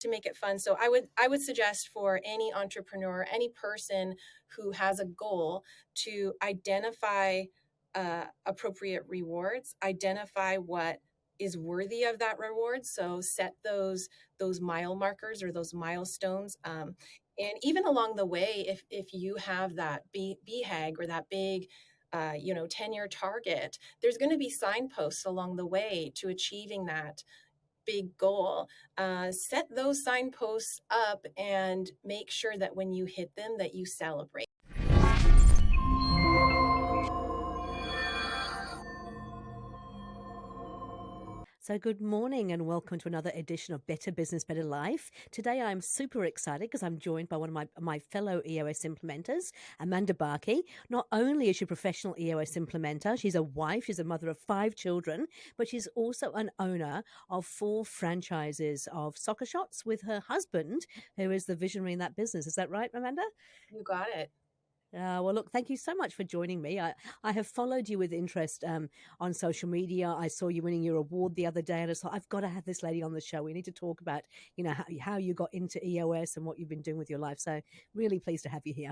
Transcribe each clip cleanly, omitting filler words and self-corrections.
to make it fun. So I would suggest for any entrepreneur, any person who has a goal, to identify appropriate rewards, identify what is worthy of that reward. So set those mile markers or those milestones. And even along the way, if you have that BHAG or that big 10-year target, there's going to be signposts along the way to achieving that big goal. Set those signposts up and make sure that when you hit them, that you celebrate. So good morning and welcome to another edition of Better Business, Better Life. Today I'm super excited because I'm joined by one of my fellow EOS implementers, Amanda Barkey. Not only is she a professional EOS implementer, she's a wife, she's a mother of 5 children, but she's also an owner of 4 franchises of soccer shots with her husband, who is the visionary in that business. Is that right, Amanda? You got it. Well, look, thank you so much for joining me. I have followed you with interest on social media. I saw you winning your award the other day, and I thought, I've got to have this lady on the show. We need to talk about, how you got into EOS and what you've been doing with your life. So really pleased to have you here.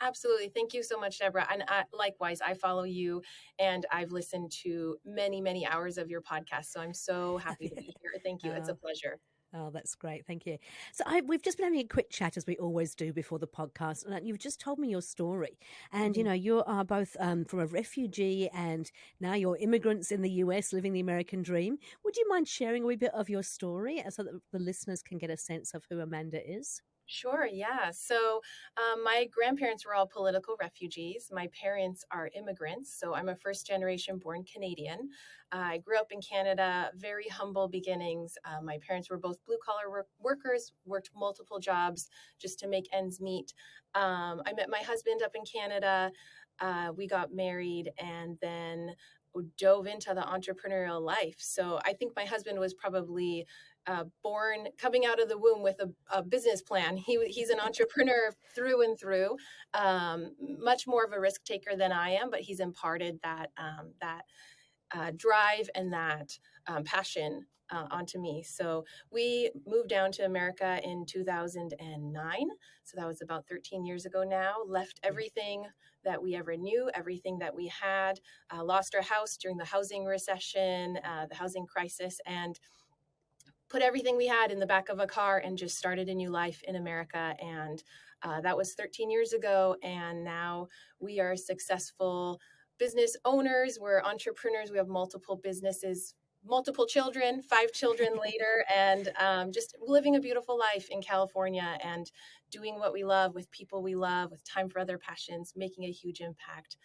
Absolutely. Thank you so much, Debra. And likewise, I follow you and I've listened to many, many hours of your podcast. So I'm so happy to be here. Thank you. It's a pleasure. Oh, that's great. Thank you. So we've just been having a quick chat, as we always do before the podcast, and you've just told me your story. And, you are both from a refugee and now you're immigrants in the US living the American dream. Would you mind sharing a wee bit of your story so that the listeners can get a sense of who Amanda is? Sure, yeah. So my grandparents were all political refugees. My parents are immigrants. So I'm a first generation born Canadian. I grew up in Canada, very humble beginnings. My parents were both blue collar workers, worked multiple jobs just to make ends meet. I met my husband up in Canada. We got married and then dove into the entrepreneurial life. So I think my husband was probably born coming out of the womb with a business plan. He's an entrepreneur through and through, much more of a risk taker than I am, but he's imparted that drive and that passion onto me. So we moved down to America in 2009. So that was about 13 years ago now. Left everything that we ever knew, everything that we had, lost our house during the housing recession, the housing crisis, and put everything we had in the back of a car and just started a new life in America. And that was 13 years ago. And now we are successful business owners. We're entrepreneurs. We have multiple businesses, multiple children, 5 children later, and just living a beautiful life in California and doing what we love with people we love, with time for other passions, making a huge impact.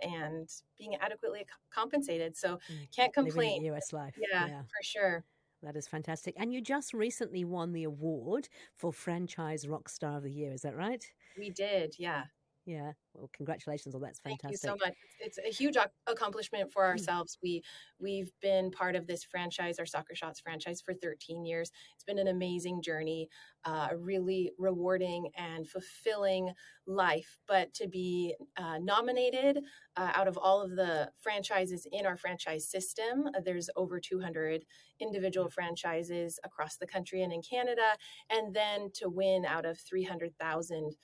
And being adequately compensated. So can't complain. Living a US life. Yeah, Yeah. for sure. That is fantastic. And you just recently won the award for Franchise Rockstar of the Year. Is that right? We did, yeah. Yeah. Well, congratulations on that. That's Thank you so fantastic. much. It's a huge accomplishment for ourselves. We've been part of this franchise, our Soccer Shots franchise, for 13 years. It's been an amazing journey, a really rewarding and fulfilling life. But to be nominated out of all of the franchises in our franchise system, there's over 200 individual franchises across the country and in Canada, and then to win out of 300,000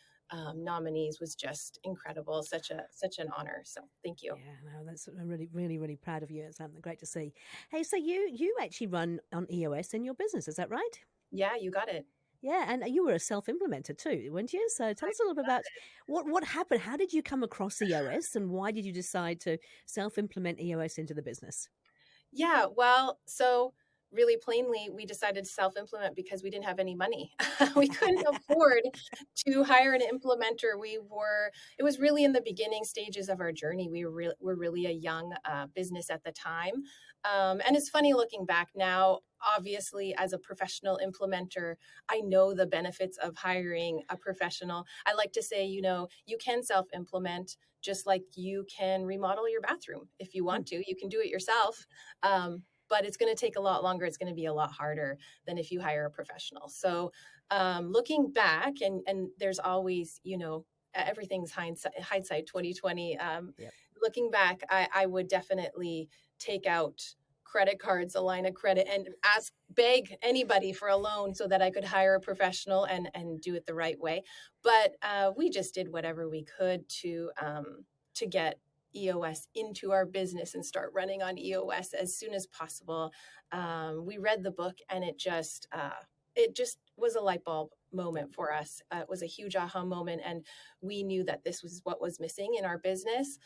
nominees was just incredible. Such an honor. So thank you. Yeah, no, that's I'm really, really, really proud of you. It's great to see. Hey, so you actually run on EOS in your business, is that right? Yeah, you got it. Yeah, and you were a self-implementer too, weren't you? So tell us a little bit about what happened. How did you come across EOS, and why did you decide to self-implement EOS into the business? Yeah, well, so really plainly, we decided to self-implement because we didn't have any money. We couldn't afford to hire an implementer. It was really in the beginning stages of our journey. We're really a young business at the time. And it's funny looking back now, obviously, as a professional implementer, I know the benefits of hiring a professional. I like to say, you can self-implement just like you can remodel your bathroom if you want to. You can do it yourself. But it's going to take a lot longer. It's going to be a lot harder than if you hire a professional. So looking back, and there's always, everything's hindsight 2020. Yep. Looking back, I would definitely take out credit cards, a line of credit, and beg anybody for a loan so that I could hire a professional and do it the right way. But we just did whatever we could to get EOS into our business and start running on EOS as soon as possible. We read the book, and it just was a light bulb moment for us. It was a huge aha moment, and we knew that this was what was missing in our business.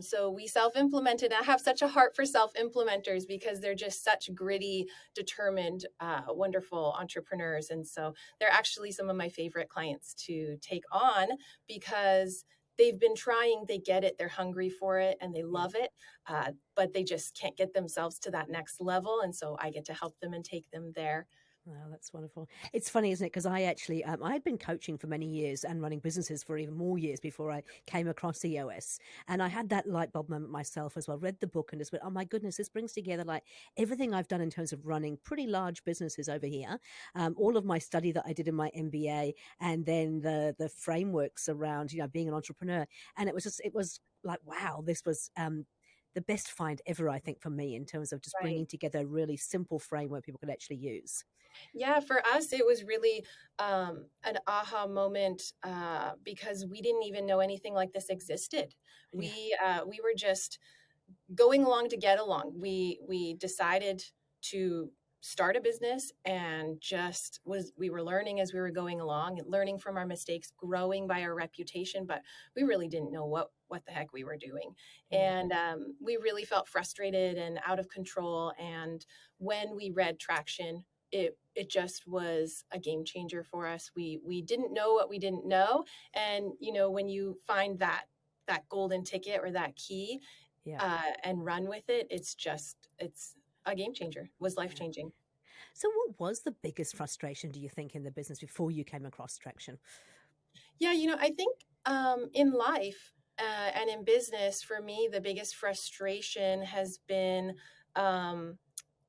So we self-implemented. I have such a heart for self-implementers because they're just such gritty, determined, wonderful entrepreneurs. And so they're actually some of my favorite clients to take on because they've been trying, they get it, they're hungry for it, and they Yeah. love it, but they just can't get themselves to that next level. And so I get to help them and take them there. Wow, that's wonderful. It's funny, isn't it? Because I actually, I had been coaching for many years and running businesses for even more years before I came across EOS. And I had that light bulb moment myself as well. Read the book and just went, oh my goodness, this brings together like everything I've done in terms of running pretty large businesses over here. All of my study that I did in my MBA, and then the frameworks around, being an entrepreneur. And it was like, wow, this was, the best find ever, I think, for me in terms of just Right. bringing together a really simple framework people could actually use. Yeah, for us, it was really an aha moment because we didn't even know anything like this existed. Yeah. We were just going along to get along. We decided to start a business and we were learning as we were going along, learning from our mistakes, growing by our reputation, but we really didn't know what the heck we were doing. Yeah. And we really felt frustrated and out of control. And when we read Traction, it just was a game changer for us. We didn't know what we didn't know, and when you find that golden ticket or that key Yeah. and run with it, it's a game changer. It was life Yeah. changing. So, what was the biggest frustration, do you think, in the business before you came across Traction? Yeah, I think in life and in business, for me, the biggest frustration has been um,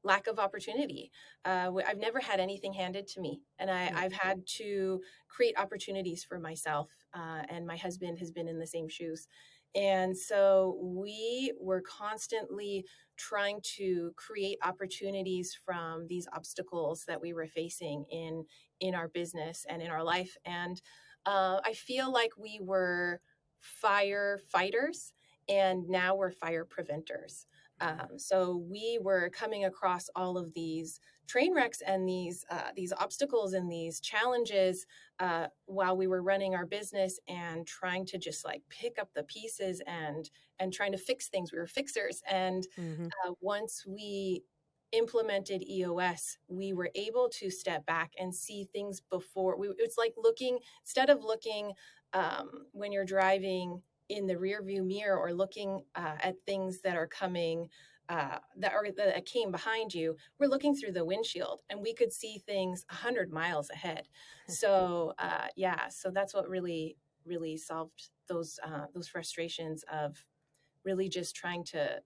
lack of opportunity. I've never had anything handed to me, and Yeah. I've had to create opportunities for myself. And my husband has been in the same shoes. And so we were constantly trying to create opportunities from these obstacles that we were facing in our business and in our life. And I feel like we were firefighters, and now we're fire preventers. Yeah. So we were coming across all of these train wrecks and these obstacles and these challenges while we were running our business and trying to just like pick up the pieces and trying to fix things. We were fixers, and Hmm. once we implemented EOS, we were able to step back and see things before. It's like looking instead of looking when you're driving in the rear view mirror or looking at things that are coming that came behind you. We're looking through the windshield, and we could see things 100 miles ahead. So yeah, so that's what really solved those frustrations of really just trying to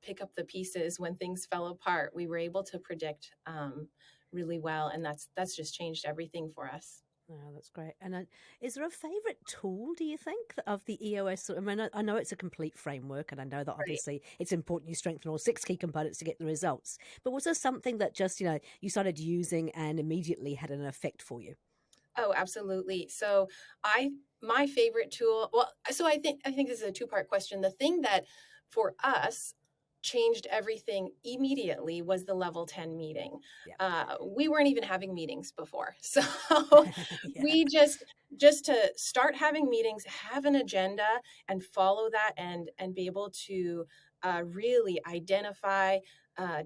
pick up the pieces when things fell apart. We were able to predict really well, and that's just changed everything for us. Oh, that's great. And is there a favorite tool, do you think, of the EOS? I mean, I know it's a complete framework, and I know that Right. obviously it's important you strengthen all six key components to get the results. But was there something that just, you started using and immediately had an effect for you? Oh, absolutely. So I my favorite tool, well, so I think this is a two-part question. The thing that for us changed everything immediately was the level 10 meeting. Yeah. We weren't even having meetings before. So Yeah. we just to start having meetings, have an agenda and follow that and be able to really identify,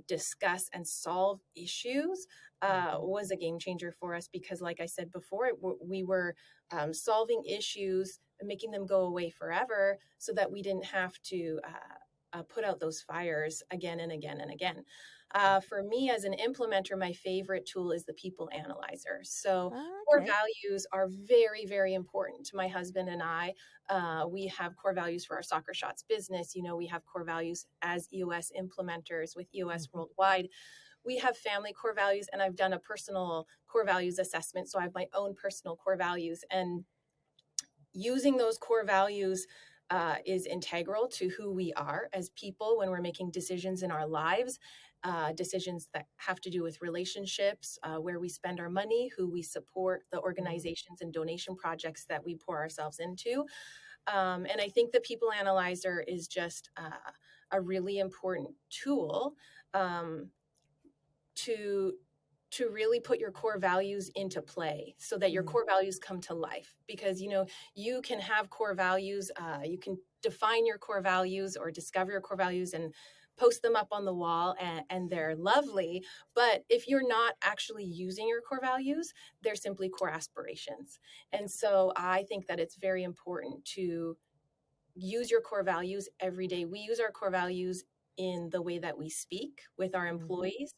discuss and solve issues Hmm. was a game changer for us because, like I said before, we were solving issues and making them go away forever so that we didn't have to put out those fires again and again and again. For me as an implementer, my favorite tool is the people analyzer. So core Okay. values are very, very important to my husband and I. We have core values for our Soccer Shots business. We have core values as EOS implementers with EOS Hmm. Worldwide. We have family core values, and I've done a personal core values assessment. So I have my own personal core values, and using those core values is integral to who we are as people when we're making decisions in our lives. decisions that have to do with relationships, where we spend our money, who we support, the Mm, organizations and donation projects that we pour ourselves into. And I think the people analyzer is just a really important tool um, to really put your core values into play so that your mm, core values come to life, because you can have core values, you can define your core values or discover your core values and post them up on the wall, and they're lovely, but if you're not actually using your core values, they're simply core aspirations. And yep. so I think that it's very important to use your core values every day. We use our core values in the way that we speak with our Hmm. employees,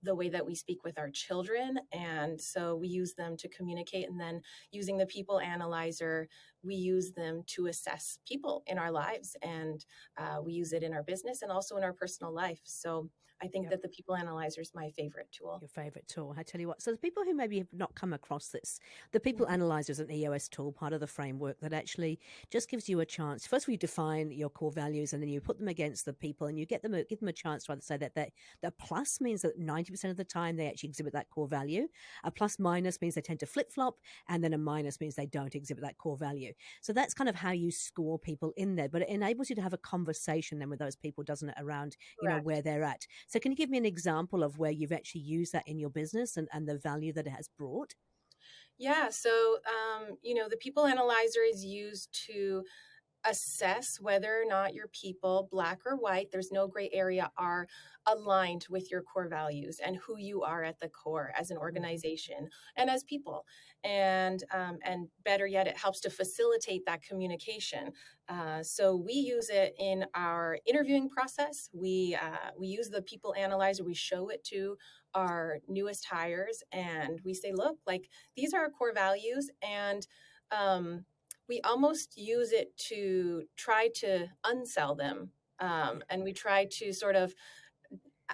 the way that we speak with our children. And so we use them to communicate. And then using the people analyzer, we use them to assess people in our lives. And we use it in our business and also in our personal life. So I think Yep. that the people analyzer is my favorite tool. Your favorite tool. I tell you what. So the people who maybe have not come across this, the People Analyzer is an EOS tool, part of the framework that actually just gives you a chance. First, we define your core values, and then you put them against the people, and you give them a chance to either say that the plus means that 90% of the time they actually exhibit that core value. A plus minus means they tend to flip flop, and then a minus means they don't exhibit that core value. So that's kind of how you score people in there. But it enables you to have a conversation then with those people, doesn't it, around Correct. where they're at. So can you give me an example of where you've actually used that in your business and the value that it has brought? Yeah. So, the people analyzer is used to assess whether or not your people, black or white, there's no gray area, are aligned with your core values and who you are at the core as an Hmm. organization and as people. And better yet, it helps to facilitate that communication. So we use it in our interviewing process. We use the people analyzer. We show it to our newest hires, and we say, look, like these are our core values, and um, we almost use it to try to unsell them. Yeah. And we try to sort of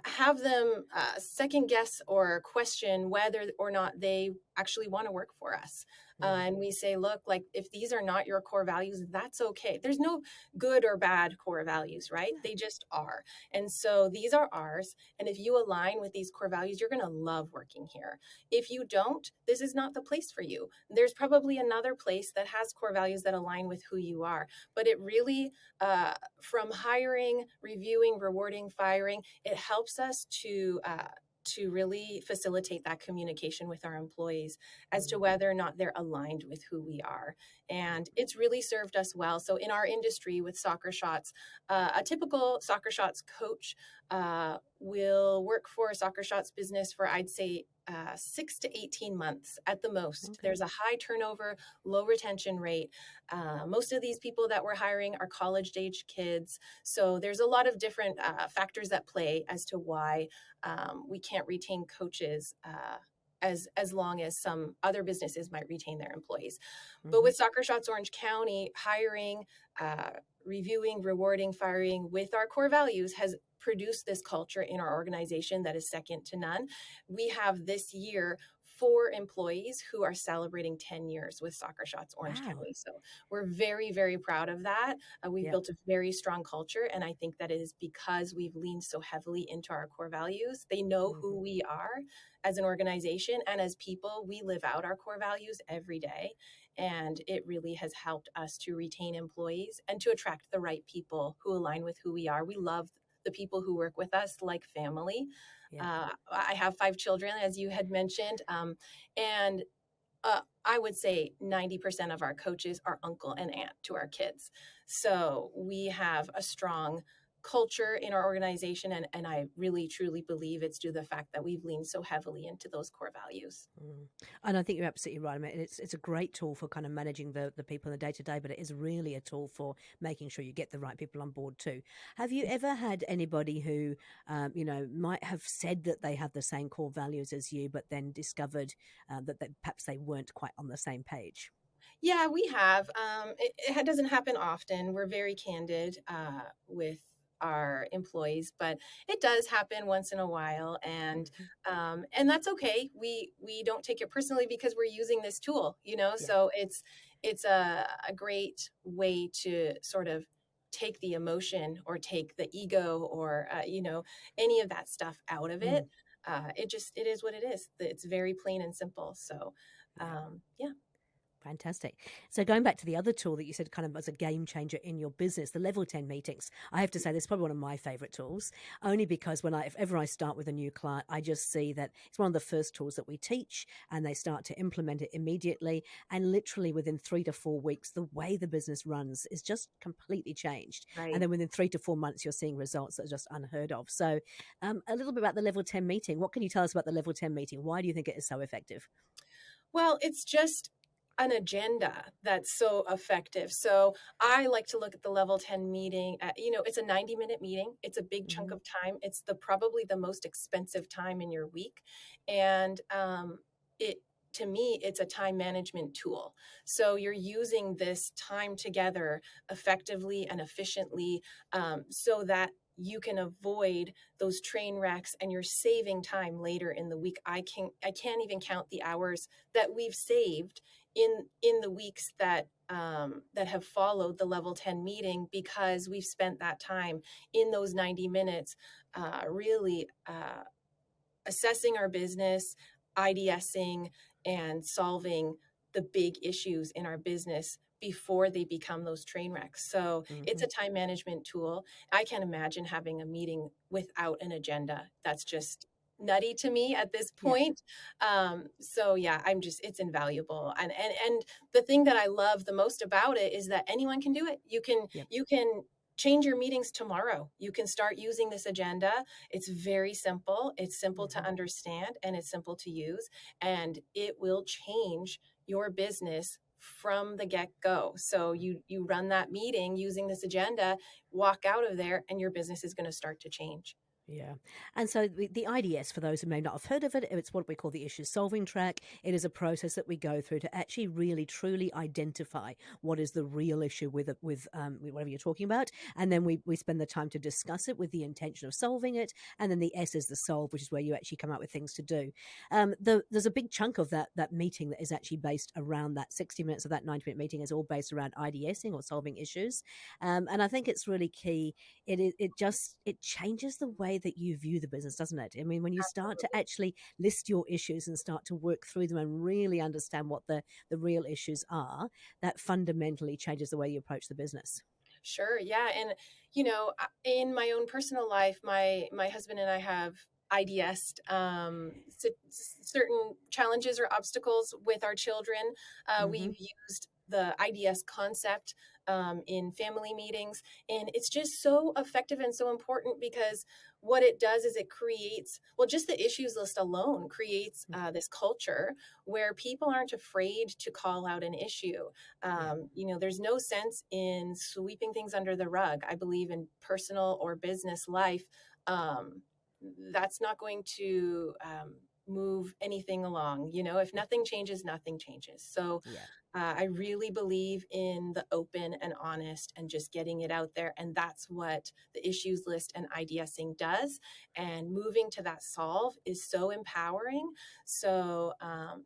have them second guess or question whether or not they actually want to work for us. Mm. And we say, look, like if these are not your core values, that's okay. There's no good or bad core values, right? No. They just are. And so these are ours. And if you align with these core values, you're going to love working here. If you don't, this is not the place for you. There's probably another place that has core values that align with who you are. But it really, from hiring, reviewing, rewarding, firing, it helps us to really facilitate that communication with our employees as to Mm. whether or not they're aligned with who we are. Yeah. And it's really served us well. So in our industry with soccer shots, a typical soccer shots coach will work for a soccer shots business for, I'd say, 6 to 18 months at the most. Okay. There's a high turnover, low retention rate. Most of these people that we're hiring are college age kids. So there's a lot of different factors that play as to why we can't retain coaches as long as some other businesses might retain their employees. But Hmm. with Soccer Shots Orange County, hiring, uh, reviewing, rewarding, firing with our core values has produced this culture in our organization that is second to none. We have this year 4 employees who are celebrating 10 years with Soccer Shots Orange Wow. County. So we're very, very proud of that. We've Yep. built a very strong culture. And I think that it is because we've leaned so heavily into our core values. They know Hmm. who we are as an organization, and as people. We live out our core values every day. And it really has helped us to retain employees and to attract the right people who align with who we are. We love the people who work with us like family. Yeah. I have 5 children, as you had mentioned. And I would say 90% of our coaches are uncle and aunt to our kids. So we have a strong culture in our organization. And I really, truly believe it's due to the fact that we've leaned so heavily into those core values. Mm. And I think you're absolutely right. I mean, it's a great tool for kind of managing the people in the day to day, but it is really a tool for making sure you get the right people on board too. Have you ever had anybody who, might have said that they have the same core values as you, but then discovered that perhaps they weren't quite on the same page? Yeah, we have. It doesn't happen often. We're very candid with our employees, but it does happen once in a while, Hmm. and that's okay. We don't take it personally because we're using this tool, Yeah. So it's a great way to sort of take the emotion or take the ego or, any of that stuff out of Mm. it. It is what it is. It's very plain and simple. So, Yeah. yeah. Fantastic. So going back to the other tool that you said kind of as a game changer in your business, the level 10 meetings, I have to say this is probably one of my favorite tools, only because if ever I start with a new client, I just see that it's one of the first tools that we teach and they start to implement it immediately. And literally within 3 to 4 weeks, the way the business runs is just completely changed. And Right. then within 3 to 4 months, you're seeing results that are just unheard of. So a little bit about the level 10 meeting. What can you tell us about the level 10 meeting? Why do you think it is so effective? Well, it's just an agenda that's so effective. So I like to look at the level 10 meeting. It's a 90-minute meeting. It's a big chunk Hmm. of time. It's probably the most expensive time in your week. And it to me, it's a time management tool. So you're using this time together effectively and efficiently, so that you can avoid those train wrecks and you're saving time later in the week. I can't even count the hours that we've saved in the weeks that have followed the level 10 meeting, because we've spent that time in those 90 minutes, really assessing our business, IDSing, and solving the big issues in our business before they become those train wrecks. So it's Hmm. a time management tool. I can't imagine having a meeting without an agenda. That's just nutty to me at this Yeah. point. So yeah, it's invaluable. And the thing that I love the most about it is that anyone can do it. Yep. You can change your meetings tomorrow. You can start using this agenda. It's very simple. It's simple to Hmm. understand and it's simple to use, and it will change your business from the get-go. So you run that meeting using this agenda, walk out of there, and your business is going to start to change. Yeah. And so the IDS, for those who may not have heard of it, it's what we call the issue solving track. It is a process that we go through to actually really truly identify what is the real issue with whatever you're talking about. And then we spend the time to discuss it with the intention of solving it. And then the S is the solve, which is where you actually come out with things to do. There's a big chunk of that meeting that is actually based around that 60 minutes of that 90-minute meeting is all based around IDSing or solving issues. And I think it's really key. It changes the way that you view the business, doesn't it? I mean, when you start to actually list your issues and start to work through them and really understand what the real issues are, that fundamentally changes the way you approach the business. Sure, yeah, and in my own personal life, my husband and I have IDS'd certain challenges or obstacles with our children. Hmm. We've used the IDS concept in family meetings, and it's just so effective and so important, because what it does is it creates, well, just the issues list alone creates this culture where people aren't afraid to call out an issue. Yeah. There's no sense in sweeping things under the rug. I believe in personal or business life. Um, that's not going to move anything along. If nothing changes, nothing changes. So Yeah. I really believe in the open and honest and just getting it out there. And that's what the issues list and IDSing does. And moving to that solve is so empowering. So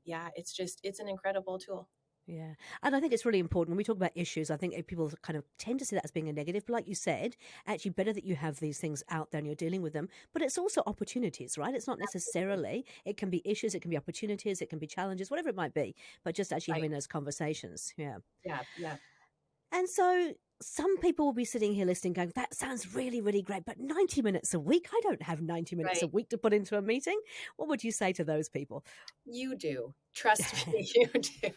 yeah, it's an incredible tool. Yeah. And I think it's really important when we talk about issues. I think people kind of tend to see that as being a negative. But like you said, actually better that you have these things out there and you're dealing with them. But it's also opportunities, right? It's not necessarily, it can be issues, it can be opportunities, it can be challenges, whatever it might be. But just actually Right. having those conversations. Yeah. Yeah. Yeah. And so some people will be sitting here listening, going, that sounds really, really great. But 90 minutes a week, I don't have 90 minutes a Right. week to put into a meeting. What would you say to those people? You do. Trust me, you do.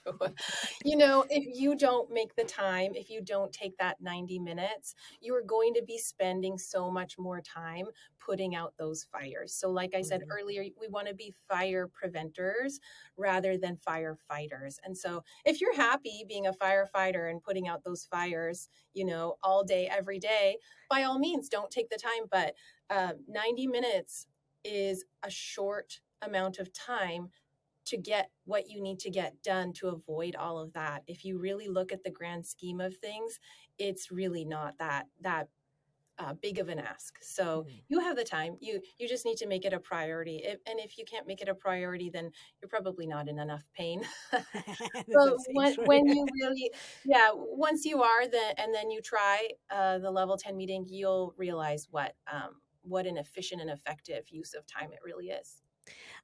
If you don't make the time, if you don't take that 90 minutes, you are going to be spending so much more time putting out those fires. So, like I said Hmm. earlier, we want to be fire preventers rather than firefighters. And so, if you're happy being a firefighter and putting out those fires, all day, every day, by all means, don't take the time. But 90 minutes is a short amount of time to get what you need to get done to avoid all of that. If you really look at the grand scheme of things, it's really not that big of an ask. So Mm. you have the time. You just need to make it a priority. And if you can't make it a priority, then you're probably not in enough pain. But That's very true. when you really, yeah, once you are, and then you try the level 10 meeting, you'll realize what an efficient and effective use of time it really is.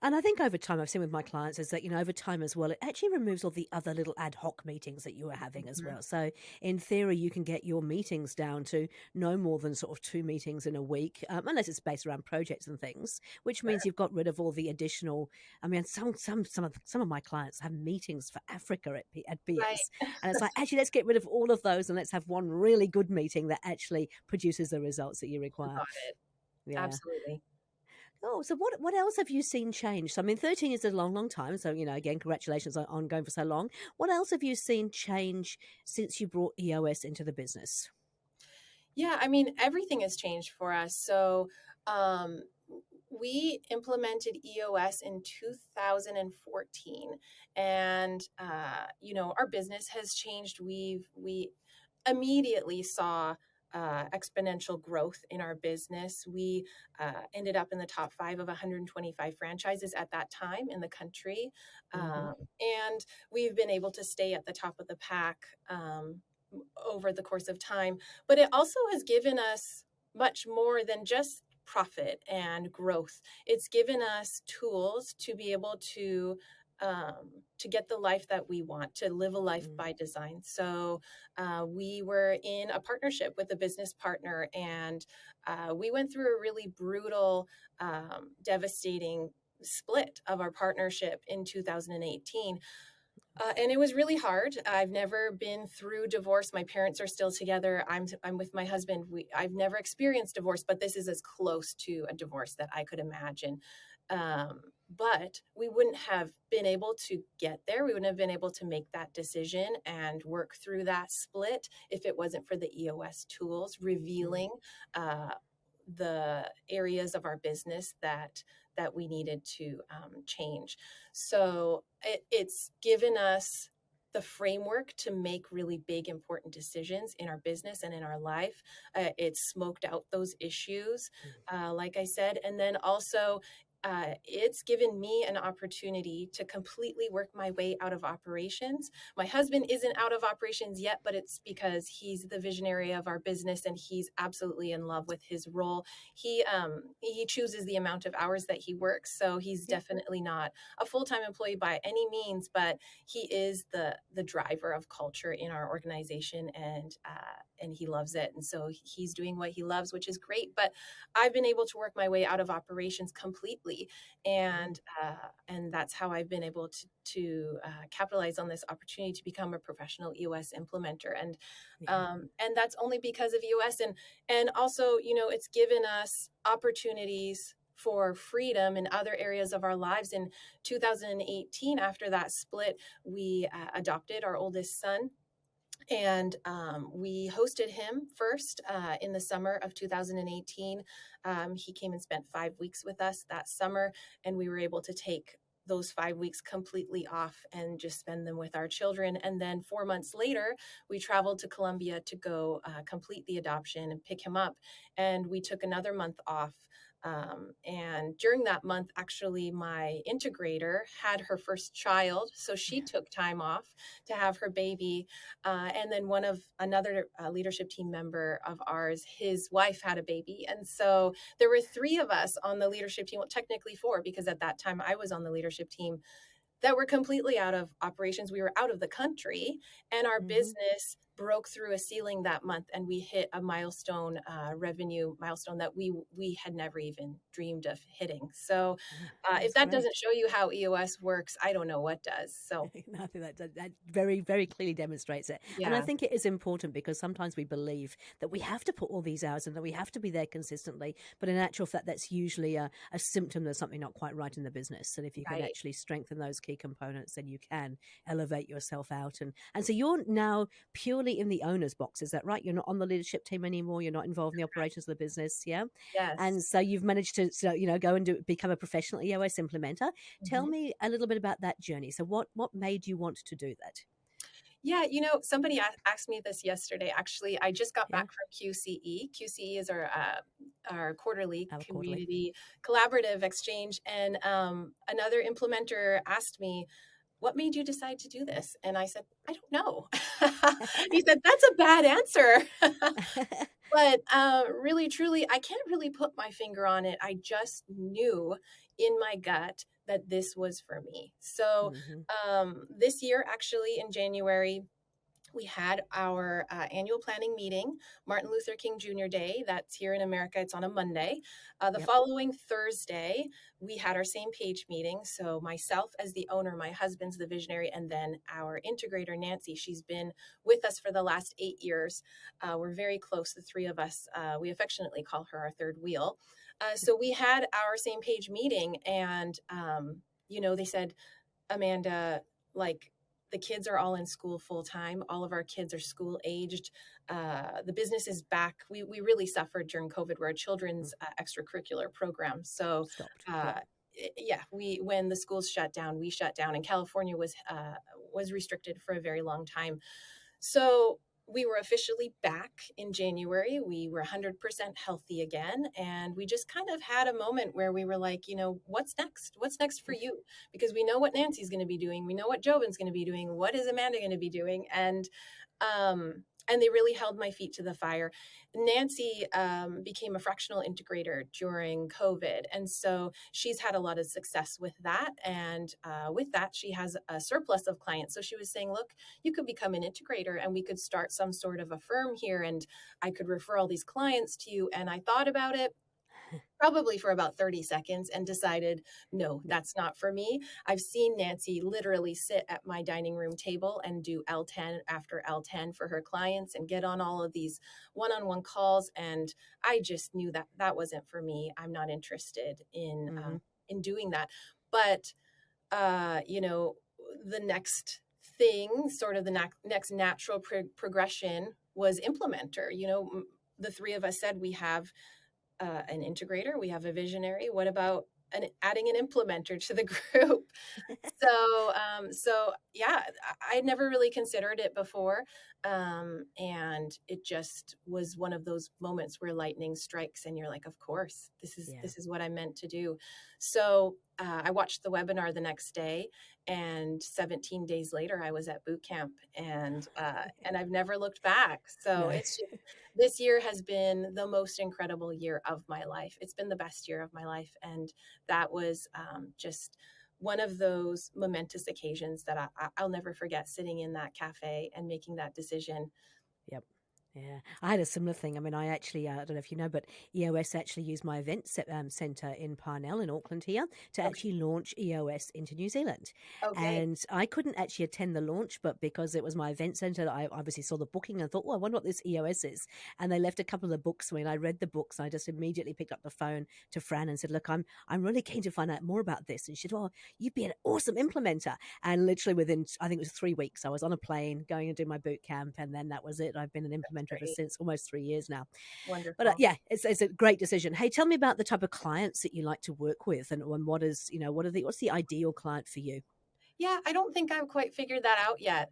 And I think over time, I've seen with my clients is that, over time as well, it actually removes all the other little ad hoc meetings that you were having as Mhm. well. So in theory, you can get your meetings down to no more than sort of 2 meetings in a week, unless it's based around projects and things, which means Sure. you've got rid of all the additional. I mean, some of my clients have meetings for Africa at Right. BS, and it's like, actually, let's get rid of all of those and let's have one really good meeting that actually produces the results that you require. Got it. Yeah. Absolutely. Oh, so what else have you seen change? So, I mean, 13 is a long, long time. So, again, congratulations on going for so long. What else have you seen change since you brought EOS into the business? Yeah, I mean, everything has changed for us. So, um, we implemented EOS in 2014, and our business has changed. We immediately saw exponential growth in our business. We ended up in the top five of 125 franchises at that time in the country, Hmm. um, and we've been able to stay at the top of the pack over the course of time. But it also has given us much more than just profit and growth. It's given us tools to be able to get the life that we want, to live a life Mm. by design. So we were in a partnership with a business partner, and we went through a really brutal, devastating split of our partnership in 2018. And it was really hard. I've never been through divorce. My parents are still together. I'm with my husband. I've never experienced divorce, but this is as close to a divorce that I could imagine. But we wouldn't have been able to get there. We wouldn't have been able to make that decision and work through that split if it wasn't for the EOS tools Mm. revealing uh, the areas of our business that we needed to change. So it's given us the framework to make really big, important decisions in our business and in our life. It's smoked out those issues, like I said. And then also, it's given me an opportunity to completely work my way out of operations. My husband isn't out of operations yet, but it's because he's the visionary of our business and he's absolutely in love with his role. He chooses the amount of hours that he works, so he's Yeah. definitely not a full-time employee by any means, but he is the driver of culture in our organization, and he loves it, and so he's doing what he loves, which is great. But I've been able to work my way out of operations completely, Mm. and that's how I've been able to capitalize on this opportunity to become a professional EOS implementer, Yeah. and that's only because of EOS, and also, it's given us opportunities for freedom in other areas of our lives. In 2018, after that split, we adopted our oldest son, and we hosted him first in the summer of 2018. He came and spent 5 weeks with us that summer, and we were able to take those 5 weeks completely off and just spend them with our children. And then 4 months later, we traveled to Colombia to go complete the adoption and pick him up. And we took another month off. And during that month, actually, my integrator had her first child. So she took time off to have her baby, and then another leadership team member of ours, his wife had a baby. And so there were three of us on the leadership team, well, technically four, because at that time I was on the leadership team, that were completely out of operations. We were out of the country, and our Hmm. business broke through a ceiling that month, and we hit a milestone, revenue milestone that we had never even dreamed of hitting. So, Yeah, if that's that great. doesn't show you how EOS works, I don't know what does. So, No, I think that very, very clearly demonstrates it. And I yeah, think it is important because sometimes we believe that we have to put all these hours and that we have to be there consistently. But in actual fact, that's usually a symptom there's something not quite right in the business. And if you can right. actually strengthen those key components, then you can elevate yourself out. And so you're now purely in the owner's box. Is that right? You're not on the leadership team anymore. You're not involved in the operations of the business. Yeah. Yes. And so you've managed to, go and become a professional EOS implementer. Tell Mhm. me a little bit about that journey. So what made you want to do that? Yeah, somebody asked me this yesterday. Actually, I just got Yeah, back from QCE. QCE is our quarterly our quarterly. community collaborative exchange, and another implementer asked me, "What made you decide to do this?" And I said, "I don't know." He said, "That's a bad answer." But really, truly, I can't really put my finger on it. I just knew in my gut that this was for me. So Hmm. this year, actually, in January, we had our annual planning meeting, Martin Luther King Jr. Day. That's here in America. It's on a Monday. The Yep. following Thursday, we had our same page meeting. So, myself as the owner, my husband's the visionary, and then our integrator, Nancy. She's been with us for the last 8 years. We're very close, the three of us. We affectionately call her our third wheel. So, we had our same page meeting, and, they said, Amanda, like, the kids are all in school full time. All of our kids are school aged. The business is back. We really suffered during COVID. We're a Mm. children's extracurricular program. So, Stopped. Yep. uh, yeah, we when the schools shut down, we shut down, and California was restricted for a very long time. So we were officially back in January. We were 100% healthy again. And we just kind of had a moment where we were like, what's next? What's next for you? Because we know what Nancy's going to be doing. We know what Jovin's going to be doing. What is Amanda going to be doing? And they really held my feet to the fire. Nancy became a fractional integrator during COVID. And so she's had a lot of success with that. And with that, she has a surplus of clients. So she was saying, look, you could become an integrator and we could start some sort of a firm here and I could refer all these clients to you. And I thought about it probably for about 30 seconds and decided, no, Yep. that's not for me. I've seen Nancy literally sit at my dining room table and do L10 after L10 for her clients and get on all of these one-on-one calls. And I just knew that that wasn't for me. I'm not interested Hmm. in doing that. But the next thing, sort of the next natural progression was implementer. The three of us said we have an integrator, we have a visionary. What about adding an implementer to the group? So yeah, I had never really considered it before, and it just was one of those moments where lightning strikes, and you're like, of course, this is Yeah. this is what I meant to do. So I watched the webinar the next day, and 17 days later, I was at boot camp, and I've never looked back. So No. it's just this year has been the most incredible year of my life. It's been the best year of my life, and that was just one of those momentous occasions that I'll never forget, sitting in that cafe and making that decision. Yep. Yeah, I had a similar thing. I mean, I actually, I don't know if you know, but EOS actually used my centre in Parnell in Auckland here to Okay. actually launch EOS into New Zealand. Okay. And I couldn't actually attend the launch, but because it was my event centre, I obviously saw the booking and thought, well, I wonder what this EOS is. And they left a couple of the books for me, and I read the books. And I just immediately picked up the phone to Fran and said, look, I'm really keen to find out more about this. And she said, oh, you'd be an awesome implementer. And literally within, I think it was 3 weeks, I was on a plane going and do my boot camp, and then that was it. I've been an implementer ever Great. since, almost 3 years now. But Wonderful. yeah, it's a great decision. Hey, tell me about the type of clients that you like to work with, and what is what's the ideal client for you? Yeah, I don't think I've quite figured that out yet.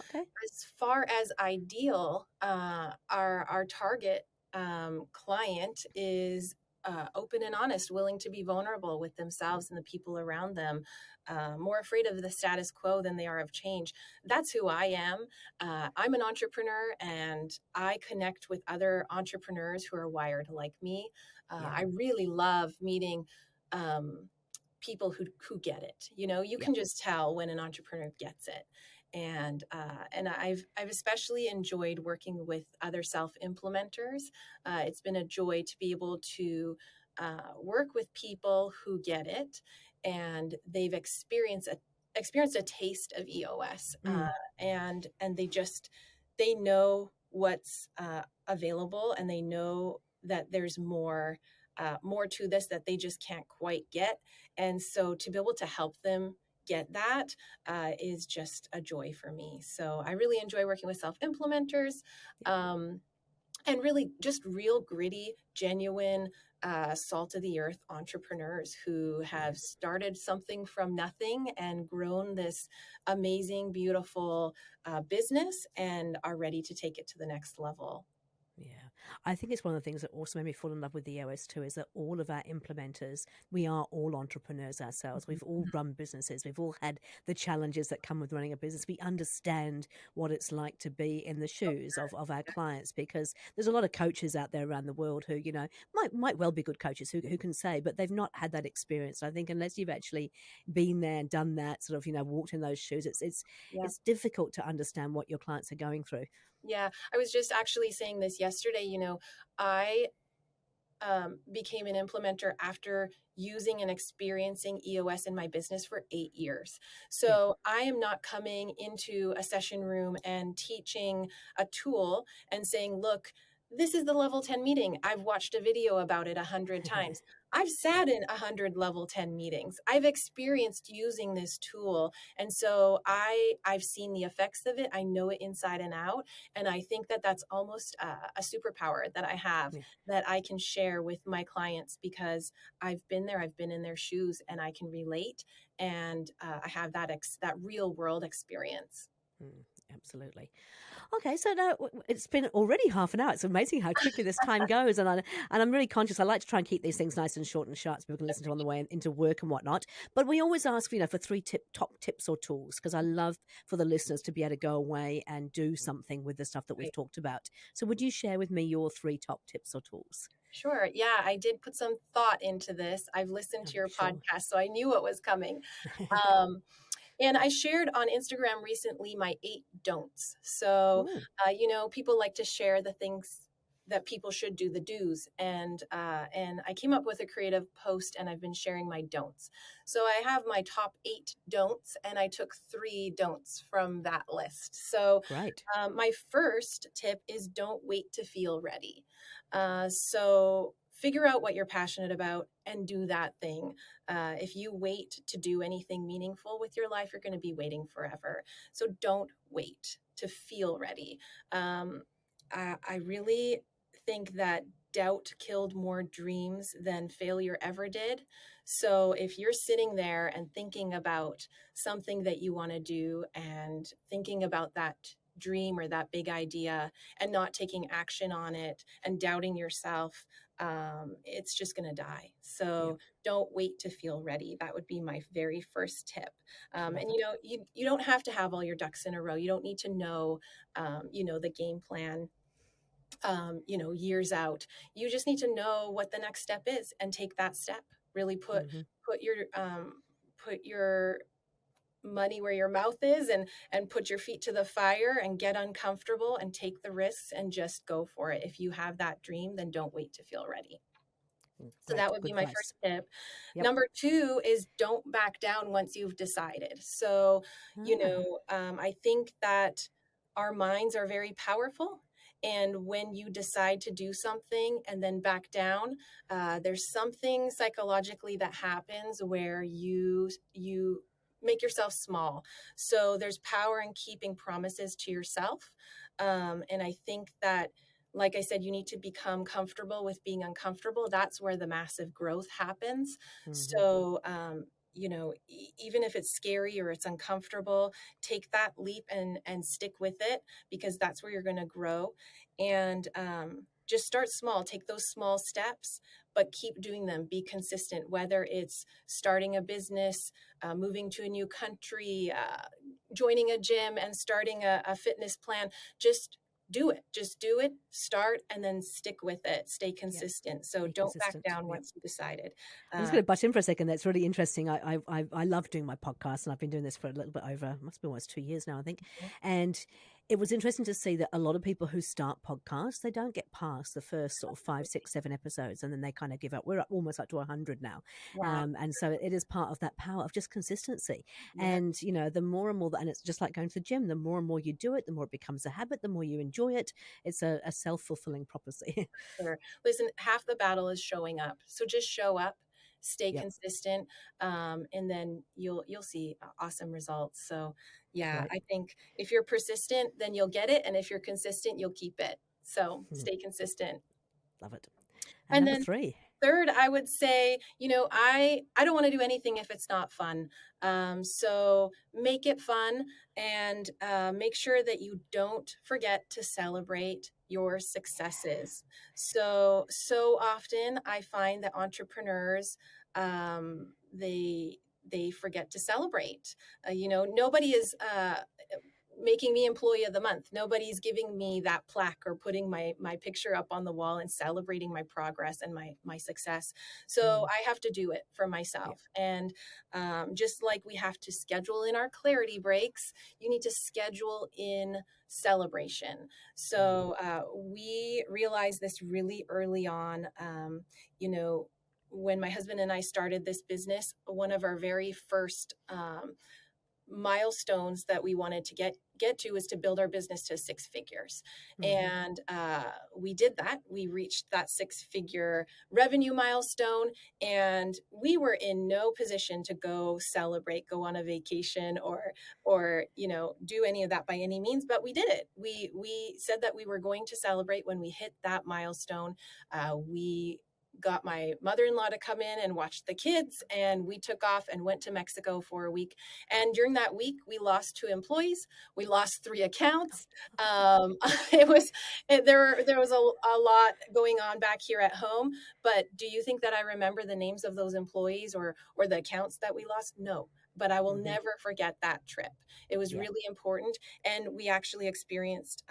Okay. As far as ideal, our target client is open and honest, willing to be vulnerable with themselves and the people around them, more afraid of the status quo than they are of change. That's who I am. I'm an entrepreneur, and I connect with other entrepreneurs who are wired like me. Yeah. I really love meeting. Um, People who get it. You Yep. can just tell when an entrepreneur gets it. And I've especially enjoyed working with other self implementers. It's been a joy to be able to work with people who get it, and they've experienced a taste of EOS, Mm. and they know what's available, and they know that there's more to this that they just can't quite get. And so to be able to help them get that is just a joy for me. So I really enjoy working with self implementers. Yep. Um, and really just real gritty, genuine, salt of the earth entrepreneurs who Yeah. have started something from nothing and grown this amazing, beautiful business and are ready to take it to the next level. Yeah. I think it's one of the things that also made me fall in love with the EOS too, is that all of our implementers, we are all entrepreneurs ourselves. We've all run businesses. We've all had the challenges that come with running a business. We understand what it's like to be in the shoes of our clients, because there's a lot of coaches out there around the world who, might well be good coaches who can say, but they've not had that experience. I think unless you've actually been there and done that, sort of, walked in those shoes, Yeah. it's difficult to understand what your clients are going through. Yeah. I was just actually saying this yesterday. I became an implementer after using and experiencing EOS in my business for 8 years. Yeah. So I am not coming into a session room and teaching a tool and saying, look, this is the level 10 meeting. I've watched a video about it 100 times. I've sat in 100 level 10 meetings. I've experienced using this tool. And so I've seen the effects of it. I know it inside and out. And I think that that's almost a superpower that I have, Yeah. that I can share with my clients because I've been there, I've been in their shoes, and I can relate, and I have that real world experience. Mm, absolutely. Okay, so now it's been already half an hour. It's amazing how quickly this time goes, and I'm really conscious. I like to try and keep these things nice and short and sharp, so people can listen to on the way into work and whatnot. But we always ask, for three top tips or tools, because I love for the listeners to be able to go away and do something with the stuff that we've Right. talked about. So, would you share with me your three top tips or tools? Sure. Yeah, I did put some thought into this. I've listened to I'm your sure. podcast, so I knew what was coming. Um, And I shared on Instagram recently my 8 don'ts. So, Oh, people like to share the things that people should do, the do's, and I came up with a creative post, and I've been sharing my don'ts. So I have my top 8 don'ts, and I took 3 don'ts from that list. So great. my first tip is don't wait to feel ready. So figure out what you're passionate about and do that thing. If you wait to do anything meaningful with your life, you're going to be waiting forever. So don't wait to feel ready. I really think that doubt killed more dreams than failure ever did. So if you're sitting there and thinking about something that you want to do and thinking about that dream or that big idea and not taking action on it and doubting yourself, it's just going to die. Yeah, So don't wait to feel ready. That would be my very first tip. love And it. you don't have to have all your ducks in a row. You don't need to know, the game plan, years out. You just need to know what the next step is and take that step. Really Hmm. put your money where your mouth is, and put your feet to the fire and get uncomfortable and take the risks and just go for it. If you have that dream, then don't wait to feel ready. So that Great, would be good my advice. first tip. Yep. Number two is don't back down once you've decided. So, Ah, I think that our minds are very powerful. And when you decide to do something and then back down, there's something psychologically that happens where you make yourself small. So there's power in keeping promises to yourself. And I think that, like I said, you need to become comfortable with being uncomfortable. That's where the massive growth happens. hmm. So, even if it's scary or it's uncomfortable, take that leap and stick with it, because that's where you're going to grow. And just start small. Take those small steps, but keep doing them. Be consistent. Whether it's starting a business, moving to a new country, joining a gym, and starting a fitness plan, just do it. Just do it, start, and then stick with it. Stay Yep. consistent. So Be don't back consistent. down Yep. once you decided. I'm just Uh, going to butt in for a second. That's really interesting. I love doing my podcast, and I've been doing this for a little bit over, must be almost 2 years now, I think. And it was interesting to see that a lot of people who start podcasts, they don't get past the first sort of 5, 6, 7 episodes, and then they kind of give up. We're almost up to 100 now, wow. and so it is part of that power of just consistency. Yeah. And the more and more that, and it's just like going to the gym. The more and more you do it, the more it becomes a habit. The more you enjoy it. It's a self-fulfilling prophecy. Sure. Listen, half the battle is showing up. So just show up, stay Yep, consistent, and then you'll see awesome results. So yeah, great. I think if you're persistent, then you'll get it, and if you're consistent, you'll keep it. So Mm, stay consistent. love it. And And number then three. third, I would say, I don't want to do anything if it's not fun. So make it fun, and make sure that you don't forget to celebrate your successes. So often I find that entrepreneurs, they forget to celebrate. Nobody is making me employee of the month. Nobody's giving me that plaque or putting my picture up on the wall and celebrating my progress and my success. So Mm, I have to do it for yeah. myself. And just like we have to schedule in our clarity breaks, you need to schedule in celebration. Mm, So we realized this really early on. You know, when my husband and I started this business, one of our very first milestones that we wanted to get to was to build our business to six figures. mhm, And we did that. We reached that six figure revenue milestone, and we were in no position to go celebrate, go on a vacation, or do any of that by any means. But we did it. We said that we were going to celebrate when we hit that milestone. We got my mother-in-law to come in and watch the kids, and we took off and went to Mexico for a week. And during that week, we lost two employees. We lost three accounts. It was there was a lot going on back here at home. But do you think that I remember the names of those employees or the accounts that we lost? No. But I will mhm. never forget that trip. It was Yeah. really important, and we actually experienced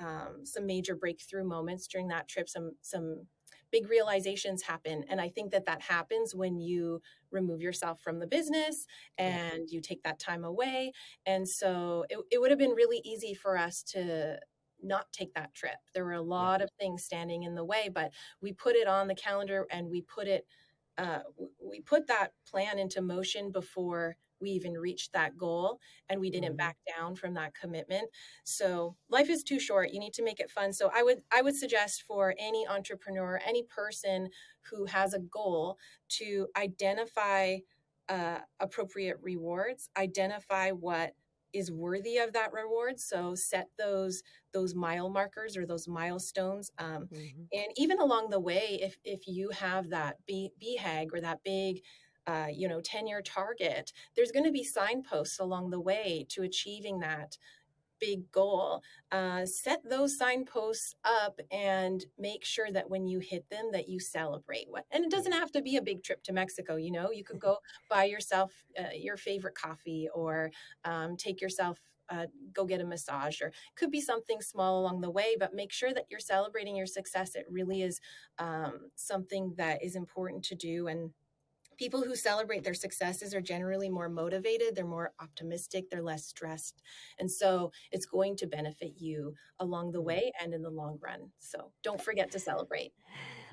some major breakthrough moments during that trip. Some big realizations happen, and I think that happens when you remove yourself from the business Yeah. and you take that time away. And so it would have been really easy for us to not take that trip. There were a Yeah. lot of things standing in the way, but we put it on the calendar, and uh, we put that plan into motion before we even reached that goal, and we didn't Mhm, back down from that commitment. So life is too short. You need to make it fun. So I would suggest for any entrepreneur, any person who has a goal, to identify appropriate rewards, identify what is worthy of that reward. So set those mile markers or those milestones. mhm. And even along the way, if you have that BHAG or that big 10-year target, there's going to be signposts along the way to achieving that big goal. Set those signposts up and make sure that when you hit them, that you celebrate. And it doesn't Yeah. have to be a big trip to Mexico. You could go buy yourself your favorite coffee, or take yourself, go get a massage, or could be something small along the way, but make sure that you're celebrating your success. It really is something that is important to do. And people who celebrate their successes are generally more motivated, they're more optimistic, they're less stressed. And so it's going to benefit you along the Mm. way and in the long run. So don't forget to celebrate.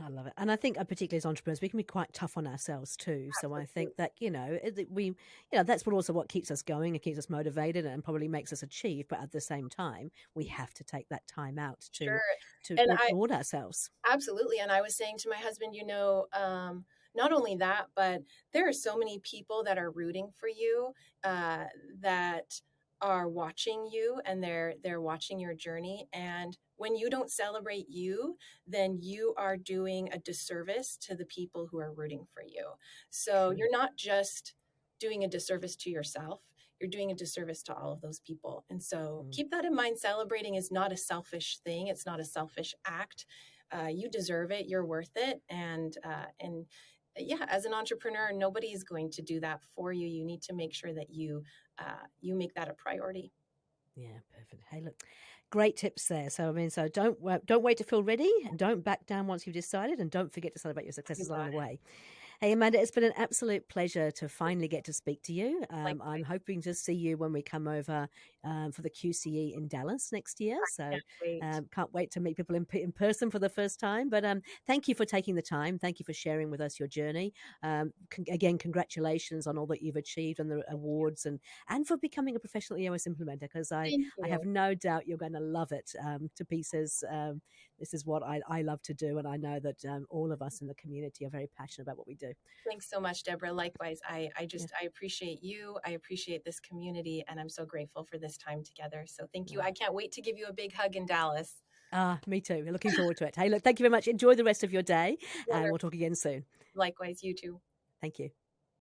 I love it. And I think, particularly as entrepreneurs, we can be quite tough on ourselves too. So I think Absolutely. that, that's what also what keeps us going and keeps us motivated and probably makes us achieve. But at the same time, we have to take that time out Sure. to And I reward ourselves. absolutely. And I was saying to my husband, not only that, but there are so many people that are rooting for you, uh, that are watching you, and they're watching your journey. And when you don't celebrate you, then you are doing a disservice to the people who are rooting for you. So True. you're not just doing a disservice to yourself, you're doing a disservice to all of those people. And so Mm. keep that in mind. Celebrating is not a selfish thing, it's not a selfish act. You deserve it, you're worth it. And yeah, as an entrepreneur, nobody is going to do that for you. You need to make sure that you make that a priority. Yeah, perfect. Hey, look, great tips there. So I mean, so don't wait to feel ready, and don't back down once you've decided, and don't forget to celebrate your You successes along got the it. way. Hey, Amanda, it's been an absolute pleasure to finally get to speak to you. I'm Likewise. hoping to see you when we come over for the QCE in Dallas next year. So Can't wait. can't wait to meet people in person for the first time. But thank you for taking the time. Thank you for sharing with us your journey. Again, congratulations on all that you've achieved and the awards and for becoming a professional EOS implementer, because Thank I you. have no doubt you're going to love it to pieces. This is what I love to do, and I know that all of us in the community are very passionate about what we do. Thanks so much, Deborah. Likewise, I Yeah. just I appreciate you. I appreciate this community, and I'm so grateful for this time together. So thank you. Oh, I can't wait to give you a big hug in Dallas. Me too. Looking forward to it. Hey, look, thank you very much. Enjoy the rest of your day, and we'll Wonderful. talk again soon. Likewise, you too. Thank you.